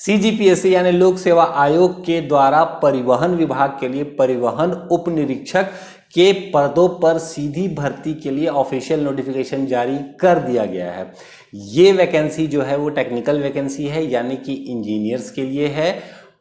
CGPSC यानी लोक सेवा आयोग के द्वारा परिवहन विभाग के लिए परिवहन उप निरीक्षक के पदों पर सीधी भर्ती के लिए ऑफिशियल नोटिफिकेशन जारी कर दिया गया है। ये वैकेंसी जो है वो टेक्निकल वैकेंसी है, यानी कि इंजीनियर्स के लिए है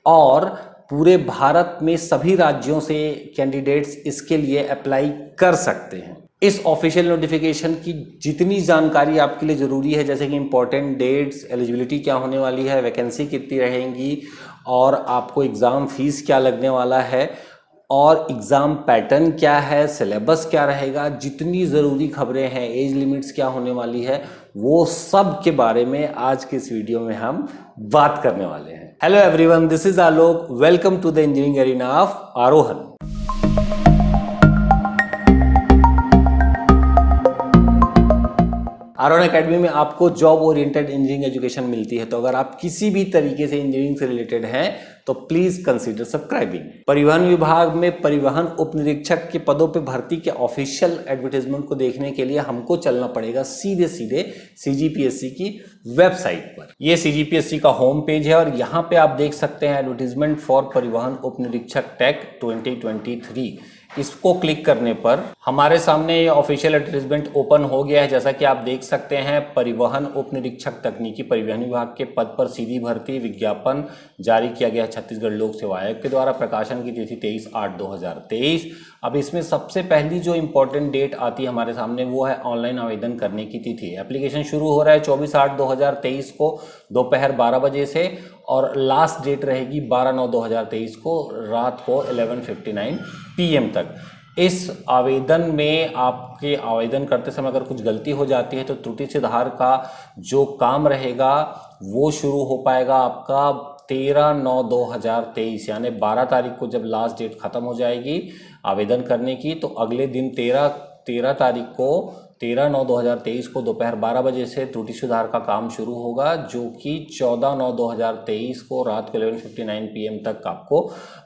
और पूरे भारत में सभी राज्यों से कैंडिडेट्स इसके लिए अप्लाई कर सकते हैं। इस ऑफिशियल नोटिफिकेशन की जितनी जानकारी आपके लिए ज़रूरी है, जैसे कि इंपॉर्टेंट डेट्स, एलिजिबिलिटी क्या होने वाली है, वैकेंसी कितनी रहेंगी और आपको एग्ज़ाम फीस क्या लगने वाला है और एग्ज़ाम पैटर्न क्या है, सिलेबस क्या रहेगा, जितनी ज़रूरी खबरें हैं, एज लिमिट्स क्या होने वाली है, वो सब के बारे में आज के इस वीडियो में हम बात करने वाले हैं। Hello everyone, this is Alok. Welcome to the engineering arena of Aarohan. Aarohan Academy में आपको जॉब ओरिएंटेड इंजीनियरिंग एजुकेशन मिलती है, तो अगर आप किसी भी तरीके से इंजीनियरिंग से रिलेटेड हैं तो प्लीज कंसीडर सब्सक्राइबिंग। परिवहन विभाग में परिवहन उप निरीक्षक के पदों पर भर्ती के ऑफिशियल एडवर्टाइजमेंट को देखने के लिए हमको चलना पड़ेगा सीधे सीजीपीएससी की वेबसाइट पर। यह सीजीपीएससी का होम पेज है और यहाँ पे आप देख सकते हैं एडवर्टाइजमेंट फॉर परिवहन उप निरीक्षक टेक 2023। इसको क्लिक करने पर हमारे सामने ये ऑफिशियल एडवर्टाइजमेंट ओपन हो गया है। जैसा कि आप देख सकते हैं, परिवहन उप निरीक्षक तकनीकी परिवहन विभाग के पद पर सीधी भर्ती विज्ञापन जारी किया गया है छत्तीसगढ़ लोक सेवा आयोग के द्वारा। प्रकाशन की तिथि 23/8/2023। अब इसमें सबसे पहली जो इंपॉर्टेंट डेट आती है हमारे सामने वो है ऑनलाइन आवेदन करने की तिथि। एप्लीकेशन शुरू हो रहा है 24/8/2023 को दोपहर 12 बजे से और लास्ट डेट रहेगी 12/9/2023 को रात को 11:59 PM तक। इस आवेदन में आपके आवेदन करते समय अगर कुछ गलती हो जाती है तो त्रुटि सुधार का जो काम रहेगा वो शुरू हो पाएगा आपका 13/9/2023, यानी 12 तारीख को जब लास्ट डेट खत्म हो जाएगी आवेदन करने की, तो अगले दिन 13 तारीख को 13/9/2023 को दोपहर 12 बजे से त्रुटि सुधार का काम शुरू होगा, जो कि 14/9/2023 को रात को 11:59 PM तक आपको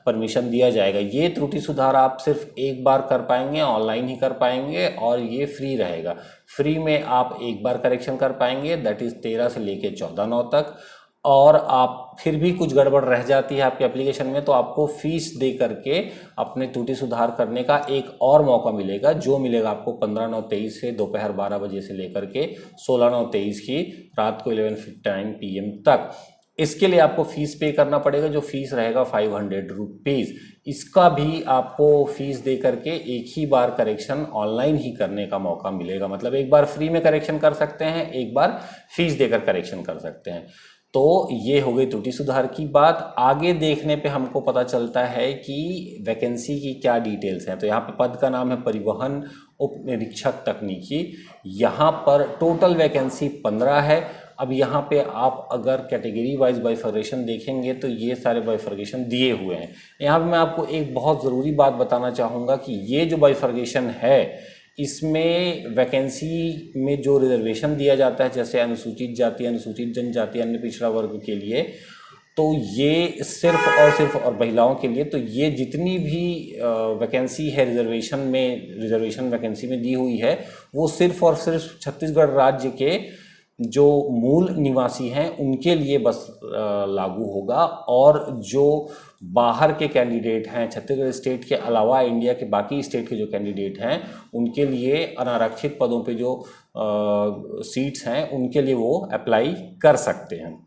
परमिशन दिया जाएगा। ये त्रुटि सुधार आप सिर्फ एक बार कर पाएंगे, ऑनलाइन ही कर पाएंगे और ये फ्री रहेगा। फ्री में आप एक बार करेक्शन कर पाएंगे, दैट इज़ 13 से लेके 14/9 तक। और आप फिर भी कुछ गड़बड़ रह जाती है आपके एप्लीकेशन में तो आपको फीस दे करके अपने त्रुटि सुधार करने का एक और मौका मिलेगा, जो मिलेगा आपको 15/9/23 से दोपहर 12 बजे से लेकर के 16/9/23 की रात को 11:59 PM तक। इसके लिए आपको फीस पे करना पड़ेगा, जो फीस रहेगा 500 रुपीज़। इसका भी आपको फीस दे करके एक ही बार करेक्शन ऑनलाइन ही करने का मौका मिलेगा। मतलब एक बार फ्री में करेक्शन कर सकते हैं, एक बार फीस देकर करेक्शन कर सकते हैं। तो ये हो गई त्रुटि सुधार की बात। आगे देखने पे हमको पता चलता है कि वैकेंसी की क्या डिटेल्स हैं। तो यहाँ पे पद का नाम है परिवहन उप निरीक्षक तकनीकी। यहाँ पर टोटल वैकेंसी 15 है। अब यहाँ पे आप अगर कैटेगरी वाइज बाइफर्केशन देखेंगे तो ये सारे बाइफर्केशन दिए हुए हैं। यहाँ पे मैं आपको एक बहुत ज़रूरी बात बताना चाहूँगा कि ये जो बाइफर्केशन है इसमें वैकेंसी में जो रिजर्वेशन दिया जाता है, जैसे अनुसूचित जाति, अनुसूचित जनजाति, अन्य पिछड़ा वर्ग के लिए, तो ये सिर्फ और महिलाओं के लिए, तो ये जितनी भी वैकेंसी है रिजर्वेशन वैकेंसी में दी हुई है वो सिर्फ और सिर्फ छत्तीसगढ़ राज्य के जो मूल निवासी हैं उनके लिए बस लागू होगा। और जो बाहर के कैंडिडेट हैं, छत्तीसगढ़ स्टेट के अलावा इंडिया के बाकी स्टेट के जो कैंडिडेट हैं उनके लिए अनारक्षित पदों पे जो सीट्स हैं उनके लिए वो अप्लाई कर सकते हैं।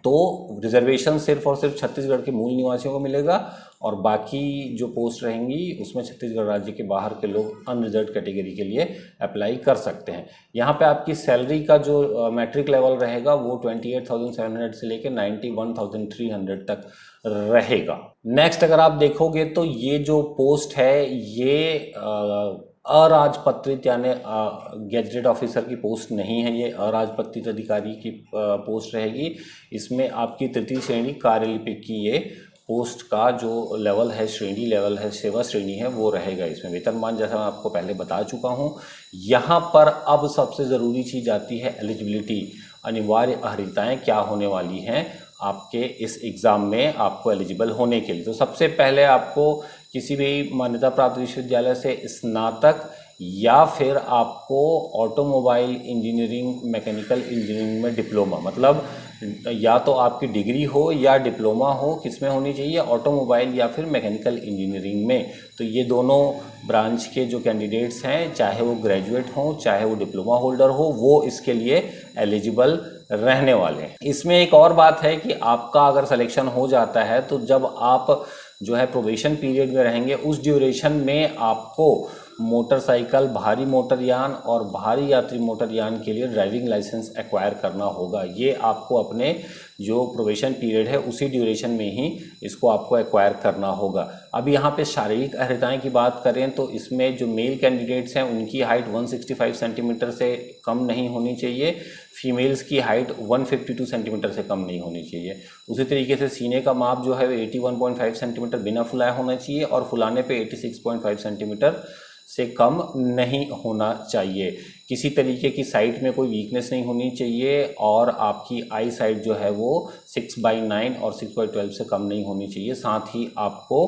तो रिजर्वेशन सिर्फ और सिर्फ छत्तीसगढ़ के मूल निवासियों को मिलेगा और बाकी जो पोस्ट रहेंगी उसमें छत्तीसगढ़ राज्य के बाहर के लोग अनरिजर्व कैटेगरी के लिए अप्लाई कर सकते हैं। यहाँ पे आपकी सैलरी का जो मैट्रिक लेवल रहेगा वो 28,700 से लेकर 91,300 तक रहेगा। नेक्स्ट अगर आप देखोगे तो ये जो पोस्ट है ये अराजपत्रित यानी गेजेटेड ऑफिसर की पोस्ट नहीं है, ये अराजपत्रित अधिकारी की पोस्ट रहेगी। इसमें आपकी तृतीय श्रेणी कार्यलिपिक की ये पोस्ट का जो लेवल है, श्रेणी लेवल है, सेवा श्रेणी है, वो रहेगा। इसमें वेतनमान जैसा मैं आपको पहले बता चुका हूँ। यहाँ पर अब सबसे ज़रूरी चीज़ आती है एलिजिबिलिटी। अनिवार्य अर्हताएँ क्या होने वाली हैं आपके इस एग्ज़ाम में आपको एलिजिबल होने के लिए। तो सबसे पहले आपको किसी भी मान्यता प्राप्त विश्वविद्यालय से स्नातक या फिर आपको ऑटोमोबाइल इंजीनियरिंग, मैकेनिकल इंजीनियरिंग में डिप्लोमा, मतलब या तो आपकी डिग्री हो या डिप्लोमा हो, किस में होनी चाहिए, ऑटोमोबाइल या फिर मैकेनिकल इंजीनियरिंग में। तो ये दोनों ब्रांच के जो कैंडिडेट्स हैं, चाहे वो ग्रेजुएट हों चाहे वो डिप्लोमा होल्डर हो, वो इसके लिए एलिजिबल रहने वाले हैं। इसमें एक और बात है कि आपका अगर सिलेक्शन हो जाता है तो जब आप जो है प्रोबेशन पीरियड में रहेंगे, उस ड्यूरेशन में आपको मोटरसाइकिल, भारी मोटरयान और भारी यात्री मोटरयान के लिए ड्राइविंग लाइसेंस एक्वायर करना होगा। ये आपको अपने जो प्रोबेशन पीरियड है उसी ड्यूरेशन में ही इसको आपको एक्वायर करना होगा। अब यहाँ पे शारीरिक अहर्ताएँ की बात करें तो इसमें जो मेल कैंडिडेट्स हैं उनकी हाइट 165 सेंटीमीटर से कम नहीं होनी चाहिए, फीमेल्स की हाइट 152 सेंटीमीटर से कम नहीं होनी चाहिए। उसी तरीके से सीने का माप जो है वो 81.5 सेंटीमीटर बिना फुलाए होना चाहिए और फुलाने पे 86.5 सेंटीमीटर से कम नहीं होना चाहिए। किसी तरीके की साइट में कोई वीकनेस नहीं होनी चाहिए और आपकी आई साइट जो है वो 6/9 और 6/12 से कम नहीं होनी चाहिए। साथ ही आपको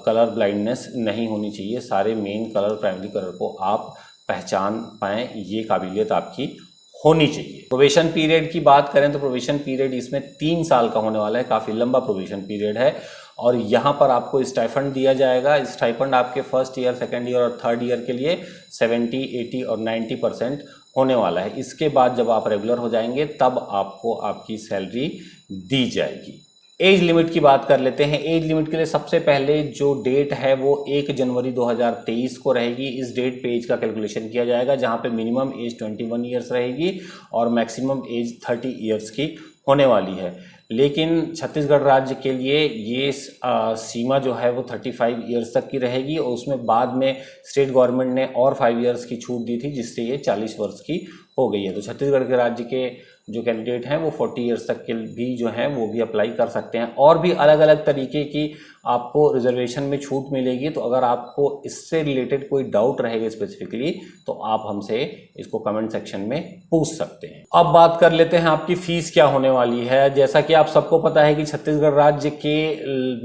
कलर ब्लाइंडनेस नहीं होनी चाहिए। सारे मेन कलर, प्राइमरी कलर को आप पहचान पाएँ, ये काबिलियत आपकी होनी चाहिए। प्रोबेशन पीरियड की बात करें तो प्रोबेशन पीरियड इसमें 3 साल का होने वाला है, काफ़ी लंबा प्रोबेशन पीरियड है। और यहाँ पर आपको स्टाइफंड दिया जाएगा। स्टाइफंड आपके फर्स्ट ईयर, सेकंड ईयर और थर्ड ईयर के लिए 70, 80 और 90% होने वाला है। इसके बाद जब आप रेगुलर हो जाएंगे तब आपको आपकी सैलरी दी जाएगी। एज लिमिट की बात कर लेते हैं। एज लिमिट के लिए सबसे पहले जो डेट है वो 1 जनवरी 2023 को रहेगी। इस डेट पे एज का कैलकुलेशन किया जाएगा, जहाँ पे मिनिमम एज 21 ईयर्स रहेगी और मैक्सिमम एज 30 ईयर्स की होने वाली है। लेकिन छत्तीसगढ़ राज्य के लिए ये सीमा जो है वो 35 ईयर्स तक की रहेगी और उसमें बाद में स्टेट गवर्नमेंट ने और 5 ईयर्स की छूट दी थी, जिससे ये 40 वर्ष की हो गई है। तो छत्तीसगढ़ के राज्य के जो कैंडिडेट हैं वो 40 ईयर्स तक के भी जो हैं वो भी अप्लाई कर सकते हैं। और भी अलग अलग तरीके की आपको रिजर्वेशन में छूट मिलेगी। तो अगर आपको इससे रिलेटेड कोई डाउट रहेगा स्पेसिफिकली तो आप हमसे इसको कमेंट सेक्शन में पूछ सकते हैं। अब बात कर लेते हैं आपकी फ़ीस क्या होने वाली है। जैसा कि आप सबको पता है कि छत्तीसगढ़ राज्य के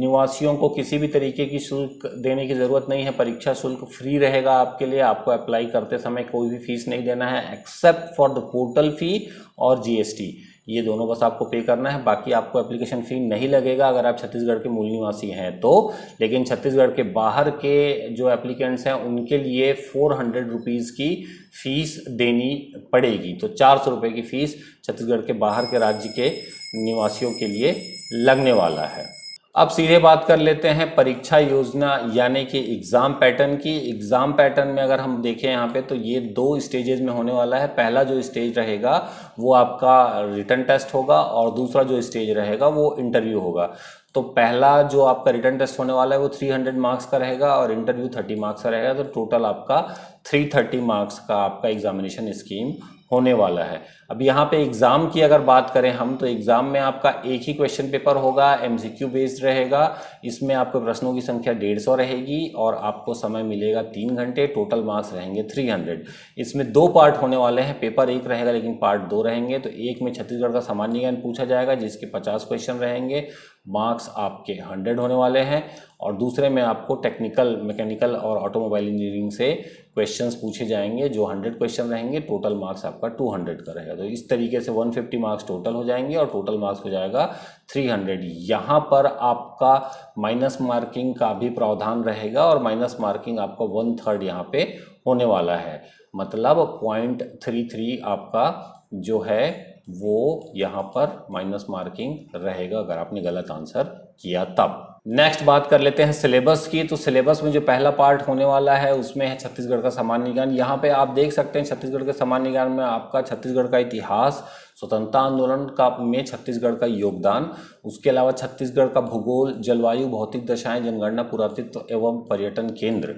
निवासियों को किसी भी तरीके की शुल्क देने की ज़रूरत नहीं है। परीक्षा शुल्क फ्री रहेगा आपके लिए। आपको अप्लाई करते समय कोई भी फीस नहीं देना है एक्सेप्ट फॉर द पोर्टल फ़ी और GST। ये दोनों बस आपको पे करना है, बाकी आपको एप्लीकेशन फ़ी नहीं लगेगा अगर आप छत्तीसगढ़ के मूल निवासी हैं तो। लेकिन छत्तीसगढ़ के बाहर के जो एप्लीकेंट्स हैं उनके लिए 400 रुपीज़ की फ़ीस देनी पड़ेगी। तो 400 रुपये की फ़ीस छत्तीसगढ़ के बाहर के राज्य के निवासियों के लिए लगने वाला है। अब सीधे बात कर लेते हैं परीक्षा योजना यानी कि एग्ज़ाम पैटर्न की। एग्ज़ाम पैटर्न में अगर हम देखें यहाँ पे तो ये 2 स्टेजेस में होने वाला है। पहला जो स्टेज रहेगा वो आपका रिटन टेस्ट होगा और दूसरा जो स्टेज रहेगा वो इंटरव्यू होगा। तो पहला जो आपका रिटन टेस्ट होने वाला है वो 300 मार्क्स का रहेगा और इंटरव्यू 30 मार्क्स का रहेगा। तो टोटल आपका 330 मार्क्स का आपका एग्जामिनेशन स्कीम होने वाला है। अब यहाँ पे एग्ज़ाम की अगर बात करें हम तो एग्ज़ाम में आपका एक ही क्वेश्चन पेपर होगा, MCQ बेस्ड रहेगा। इसमें आपके प्रश्नों की संख्या 150 रहेगी और आपको समय मिलेगा 3 घंटे। टोटल मार्क्स रहेंगे 300। इसमें 2 पार्ट होने वाले हैं। पेपर 1 रहेगा लेकिन पार्ट 2 रहेंगे। तो एक में छत्तीसगढ़ का सामान्य ज्ञान पूछा जाएगा जिसके 50 क्वेश्चन रहेंगे, मार्क्स आपके 100 होने वाले हैं। और दूसरे में आपको टेक्निकल, मैकेनिकल और ऑटोमोबाइल इंजीनियरिंग से क्वेश्चंस पूछे जाएंगे जो 100 क्वेश्चन रहेंगे। टोटल मार्क्स आपका 200 का रहेगा। तो इस तरीके से 150 मार्क्स टोटल हो जाएंगे और टोटल मार्क्स हो जाएगा 300। यहाँ पर आपका माइनस मार्किंग का भी प्रावधान रहेगा और माइनस मार्किंग आपका 1/3 यहाँ पे होने वाला है। मतलब 0.33 आपका जो है वो यहाँ पर माइनस मार्किंग रहेगा अगर आपने गलत आंसर किया तब। नेक्स्ट बात कर लेते हैं सिलेबस की। तो सिलेबस में जो पहला पार्ट होने वाला है उसमें है छत्तीसगढ़ का सामान्य ज्ञान। यहाँ पे आप देख सकते हैं छत्तीसगढ़ के सामान्य ज्ञान में आपका छत्तीसगढ़ का इतिहास, स्वतंत्रता आंदोलन का में छत्तीसगढ़ का योगदान, उसके अलावा छत्तीसगढ़ का भूगोल, जलवायु, भौतिक दशाएं, जनगणना, पुरातत्व एवं पर्यटन केंद्र।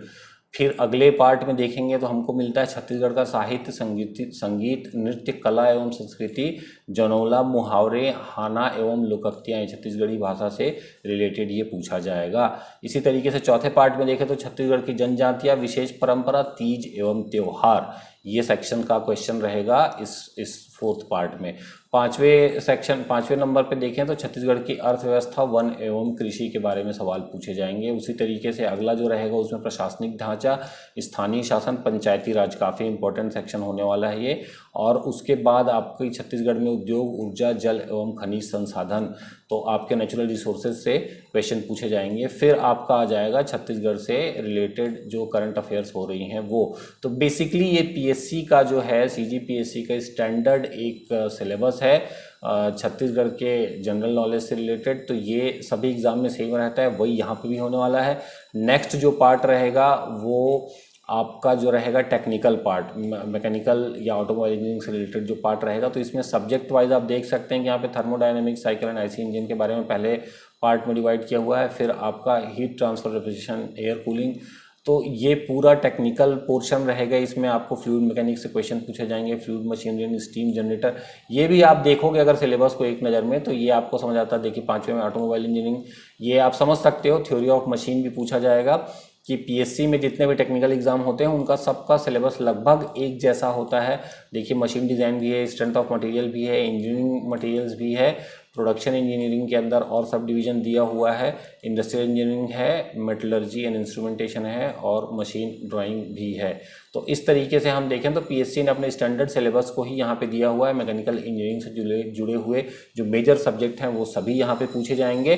फिर अगले पार्ट में देखेंगे तो हमको मिलता है छत्तीसगढ़ का साहित्य, संगीत, नृत्य, कला एवं संस्कृति, जनौला, मुहावरे, हाना एवं लोकोक्तियाँ। छत्तीसगढ़ी भाषा से रिलेटेड ये पूछा जाएगा। इसी तरीके से चौथे पार्ट में देखें तो छत्तीसगढ़ की जनजातियाँ, विशेष परंपरा, तीज एवं त्यौहार। ये सेक्शन का क्वेश्चन रहेगा इस फोर्थ पार्ट में। पांचवें नंबर पे देखें तो छत्तीसगढ़ की अर्थव्यवस्था, वन एवं कृषि के बारे में सवाल पूछे जाएंगे। उसी तरीके से अगला जो रहेगा उसमें प्रशासनिक ढांचा, स्थानीय शासन, पंचायती राज, काफ़ी इंपॉर्टेंट सेक्शन होने वाला है ये। और उसके बाद आपकी छत्तीसगढ़ में उद्योग, ऊर्जा, जल एवं खनिज संसाधन, तो आपके नेचुरल रिसोर्सेज से क्वेश्चन पूछे जाएंगे। फिर आपका आ जाएगा छत्तीसगढ़ से रिलेटेड जो करंट अफेयर्स हो रही हैं वो। तो बेसिकली ये पीएससी का जो है, सीजीपीएससी का स्टैंडर्ड एक सिलेबस है छत्तीसगढ़ के जनरल नॉलेज से रिलेटेड। तो ये सभी एग्जाम में सेम रहता है, वही यहाँ पे भी होने वाला है। नेक्स्ट जो पार्ट रहेगा वो आपका जो रहेगा टेक्निकल पार्ट, मैकेनिकल या ऑटोमोबाइल इंजीनियरिंग से रिलेटेड जो पार्ट रहेगा। तो इसमें सब्जेक्ट वाइज आप देख सकते हैं कि यहाँ पे thermodynamics, cycle and IC engine के बारे में पहले पार्ट में डिवाइड किया हुआ है। फिर आपका heat transfer, refrigeration, air cooling, तो ये पूरा टेक्निकल पोर्शन रहेगा। इसमें आपको फ्लूइड मैकेनिक्स से क्वेश्चन पूछे जाएंगे, फ्लूइड मशीनरी, स्टीम जनरेटर, ये भी आप देखोगे अगर सिलेबस को एक नज़र में तो ये आपको समझ आता है। देखिए 5वें में ऑटोमोबाइल इंजीनियरिंग, ये आप समझ सकते हो। थ्योरी ऑफ मशीन भी पूछा जाएगा कि पीएससी में जितने भी टेक्निकल एग्जाम होते हैं उनका सबका सिलेबस लगभग एक जैसा होता है। देखिए मशीन डिज़ाइन भी है, स्ट्रेंथ ऑफ मटेरियल भी है, इंजीनियरिंग मटेरियल्स भी है, प्रोडक्शन इंजीनियरिंग के अंदर और सब डिवीज़न दिया हुआ है, इंडस्ट्रियल इंजीनियरिंग है, मेटलर्जी एंड इंस्ट्रूमेंटेशन है और मशीन ड्राइंग भी है। तो इस तरीके से हम देखें तो पीएससी ने अपने स्टैंडर्ड सिलेबस को ही यहाँ पे दिया हुआ है। मैकेनिकल इंजीनियरिंग से जुड़े हुए जो मेजर सब्जेक्ट हैं वो सभी यहाँ पे पूछे जाएंगे,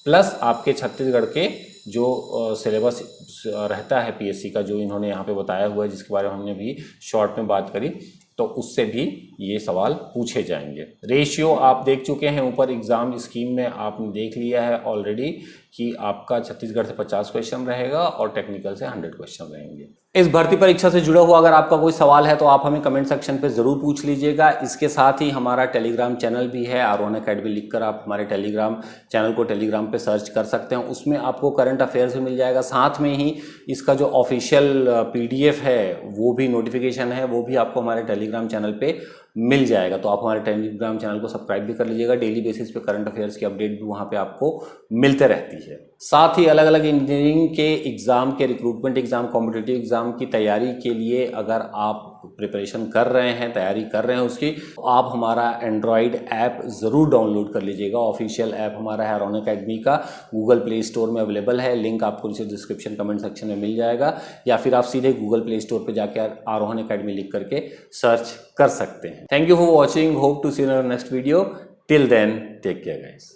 प्लस आपके छत्तीसगढ़ के जो सिलेबस रहता है पीएससी का, जो इन्होंने यहाँ पे बताया हुआ है, जिसके बारे में हमने भी शॉर्ट में बात करी, तो उससे भी ये सवाल पूछे जाएंगे। रेशियो आप देख चुके हैं ऊपर एग्ज़ाम स्कीम में, आपने देख लिया है ऑलरेडी कि आपका छत्तीसगढ़ से 50 क्वेश्चन रहेगा और टेक्निकल से 100 क्वेश्चन रहेंगे। इस भर्ती परीक्षा से जुड़ा हुआ अगर आपका कोई सवाल है तो आप हमें कमेंट सेक्शन पे ज़रूर पूछ लीजिएगा। इसके साथ ही हमारा टेलीग्राम चैनल भी है, आरोहण अकेडमी लिखकर आप हमारे टेलीग्राम चैनल को टेलीग्राम पे सर्च कर सकते हैं। उसमें आपको करंट अफेयर्स भी मिल जाएगा, साथ में ही इसका जो ऑफिशियल पीडीएफ है वो भी, नोटिफिकेशन है वो भी आपको हमारे टेलीग्राम चैनल पे मिल जाएगा। तो आप हमारे टेलीग्राम चैनल को सब्सक्राइब भी कर लीजिएगा। डेली बेसिस पे करंट अफेयर्स की अपडेट भी वहाँ पे आपको मिलते रहती है। साथ ही अलग अलग इंजीनियरिंग के एग्ज़ाम के, रिक्रूटमेंट एग्ज़ाम, कॉम्पिटिटिव एग्ज़ाम की तैयारी के लिए अगर आप प्रिपरेशन कर रहे हैं, तैयारी कर रहे हैं उसकी, तो आप हमारा एंड्रॉयड ऐप ज़रूर डाउनलोड कर लीजिएगा। ऑफिशियल ऐप हमारा है आरोहण अकेडमी का, गूगल प्ले स्टोर में अवेलेबल है। लिंक आपको नीचे डिस्क्रिप्शन कमेंट सेक्शन में मिल जाएगा, या फिर आप सीधे गूगल प्ले स्टोर पर जाकर आरोहण अकेडमी लिख करके सर्च कर सकते हैं। Thank you for watching, hope to see you in our next video. Till then take care guys.